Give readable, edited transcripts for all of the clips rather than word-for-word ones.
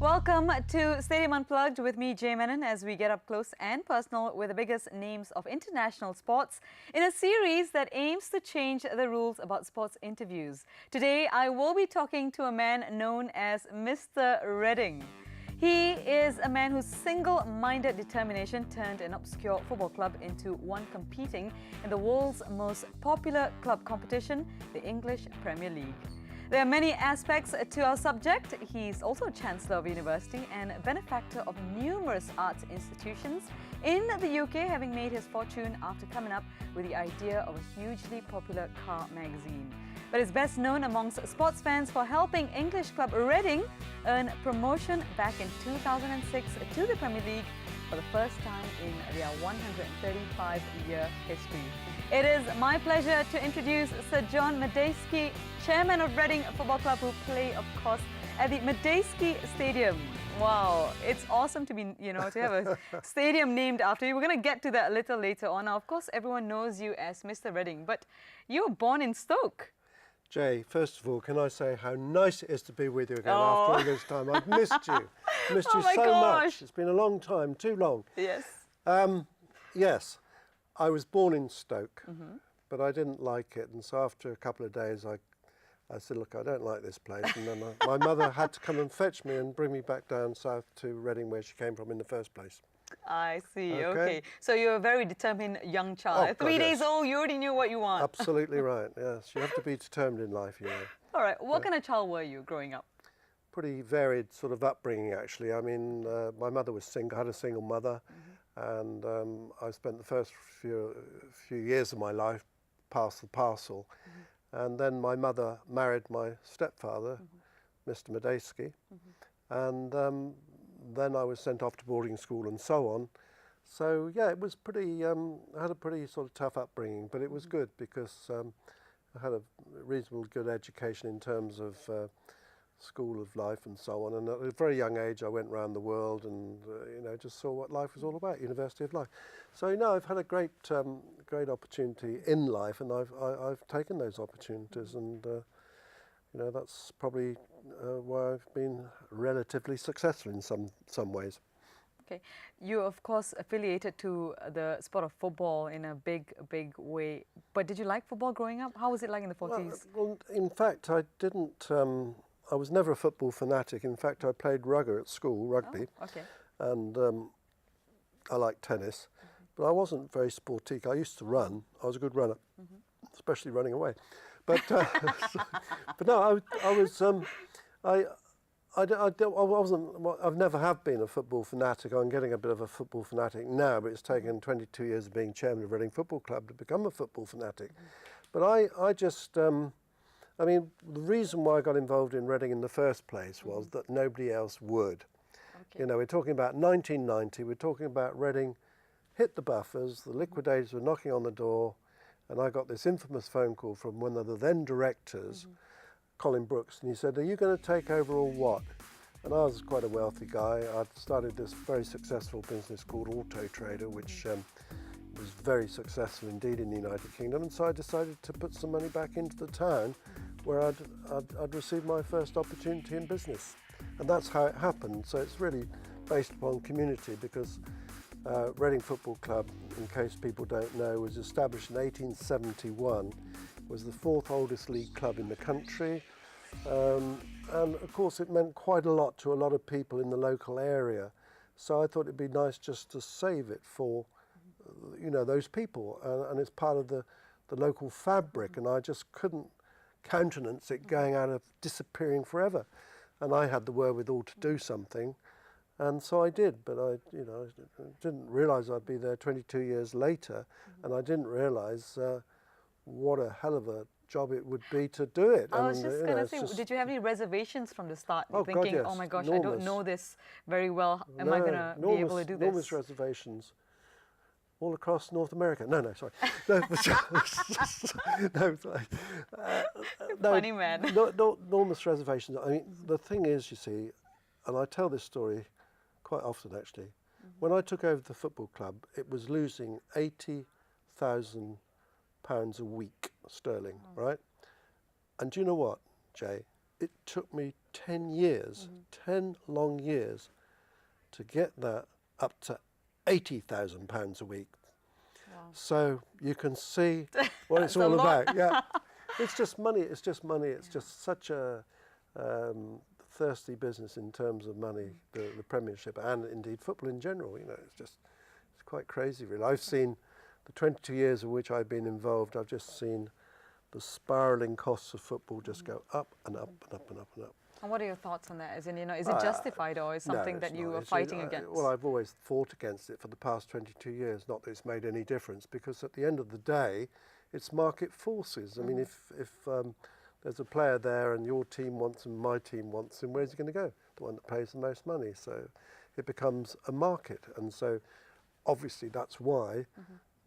Welcome to Stadium Unplugged with me, Jay Menon, as we get up close and personal with the biggest names of international sports in a series that aims to change the rules about sports interviews. Today, I will be talking to a man known as Mr. Reading. He is a man whose single-minded determination turned an obscure football club into one competing in the world's most popular club competition, the English Premier League. There are many aspects to our subject. He's also Chancellor of a university and benefactor of numerous arts institutions in the UK, having made his fortune after coming up with the idea of a hugely popular car magazine. But is best known amongst sports fans for helping English club Reading earn promotion back in 2006 to the Premier League for the first time in their 135-year history. It is my pleasure to introduce Sir John Madejski, Chairman of Reading Football Club, who play, of course, at the Madejski Stadium. Wow, it's awesome to be, to have a stadium named after you. We're going to get to that a little later on. Now, of course, everyone knows you as Mr. Reading, but you were born in Stoke. Jay, first of all, can I say how nice it is to be with you again after all this time. I've missed you. Missed you so much. It's been a long time, too long. Yes. Yes, I was born in Stoke, but I didn't like it. And so after a couple of days, I said, look, I don't like this place. And then my mother had to come and fetch me and bring me back down south to Reading, where she came from in the first place. I see, okay. So you're a very determined young child. At 3 days old, you already knew what you want. Absolutely right, yes. You have to be determined in life, you know. All right, what kind of child were you growing up? Pretty varied sort of upbringing, actually. I mean, my mother was single, had a single mother, and I spent the first few years of my life past the parcel. And then my mother married my stepfather, Mr. Madejski, and then I was sent off to boarding school and so on. So yeah, it was pretty, I had a pretty sort of tough upbringing, but it was good because I had a reasonably good education in terms of school of life and so on. And at a very young age, I went around the world and just saw what life was all about, University of Life. So I've had a great opportunity in life, and I've taken those opportunities, and that's probably why I've been relatively successful in some ways. Okay, you of course affiliated to the sport of football in a big way. But did you like football growing up? How was it like in the 40s? Well, in fact, I didn't. I was never a football fanatic. In fact, I played rugby at school, rugby, and I liked tennis, but I wasn't very sportique. I used to run. I was a good runner, especially running away. But but no, I've never have been a football fanatic. I'm getting a bit of a football fanatic now, but it's taken 22 years of being chairman of Reading Football Club to become a football fanatic. But I just, I mean, the reason why I got involved in Reading in the first place was that nobody else would. Okay. We're talking about 1990. We're talking about Reading hit the buffers. The liquidators were knocking on the door. And I got this infamous phone call from one of the then directors, Colin Brooks, and he said, "Are you going to take over or what?" And I was quite a wealthy guy. I'd started this very successful business called Auto Trader, which was very successful indeed in the United Kingdom. And so I decided to put some money back into the town where I'd received my first opportunity in business. And that's how it happened. So it's really based upon community, because Reading Football Club, in case people don't know, was established in 1871, was the fourth oldest league club in the country, and of course it meant quite a lot to a lot of people in the local area. So I thought it'd be nice just to save it for, those people, and it's part of the local fabric, and I just couldn't countenance it going out of disappearing forever. And I had the wherewithal to do something. And so I did, but I didn't realise I'd be there 22 years later, and I didn't realise what a hell of a job it would be to do it. I was just going to say, did you have any reservations from the start? Oh, thinking, God, yes. oh my gosh, enormous. I don't know this very well. Am I going to be able to do this? Enormous reservations. All across North America. No, sorry. No, sorry. Funny man. Enormous reservations. I mean, the thing is, you see, and I tell this story quite often actually, when I took over the football club, it was losing £80,000 a week sterling, right? And do you know what, Jay? it took me 10 years, 10 long years to get that up to £80,000 a week. Wow. So you can see what it's That's a all lot. about. Yeah, it's just money. It's just money. It's just such a thirsty business in terms of money. The Premiership and indeed football in general. You know, it's quite crazy, really. I've seen the 22 years of which I've been involved. I've just seen the spiralling costs of football just go up and up and up and up and up. And what are your thoughts on that? As in, is it justified, or is something No, that it's you not. are fighting against? Well, I've always fought against it for the past 22 years, not that it's made any difference, because at the end of the day, it's market forces. I mean, if there's a player there and your team wants him, my team wants him, where's he going to go? The one that pays the most money. So it becomes a market. And so obviously that's why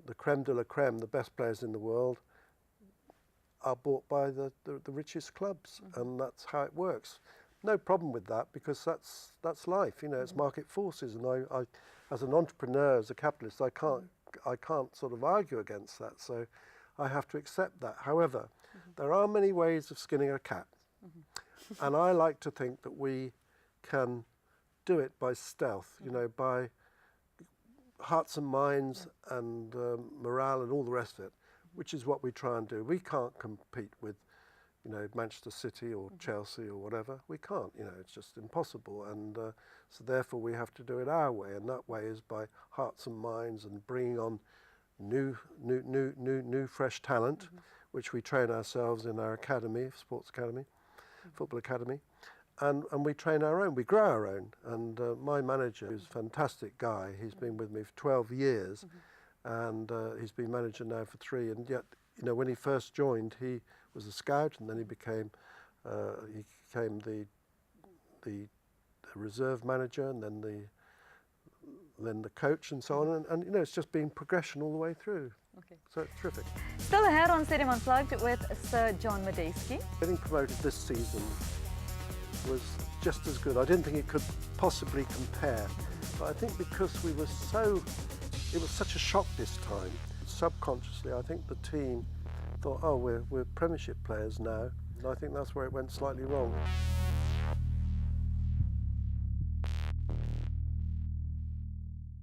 the creme de la creme, the best players in the world, are bought by the richest clubs, and that's how it works. No problem with that, because that's life. You know, it's market forces, and I as an entrepreneur, as a capitalist, I can't sort of argue against that. So I have to accept that. However, there are many ways of skinning a cat, and I like to think that we can do it by stealth. You know, by hearts and minds and morale and all the rest of it, which is what we try and do. We can't compete with, you know, Manchester City or Chelsea or whatever. We can't, you know, it's just impossible. And so therefore we have to do it our way, and that way is by hearts and minds and bringing on new fresh talent, which we train ourselves in our academy, sports academy, football academy. And we train our own, we grow our own. And my manager is a fantastic guy. He's been with me for 12 years. And he's been manager now for 3, and yet, you know, when he first joined, he was a scout, and then he became the reserve manager, and then the coach, and so on, and you know, it's just been progression all the way through. Okay. So it's terrific. Still ahead on Stadium Unplugged with Sir John Madejski. Getting promoted this season was just as good. I didn't think it could possibly compare, but I think because it was such a shock this time. Subconsciously, I think the team thought, oh, we're Premiership players now. And I think that's where it went slightly wrong.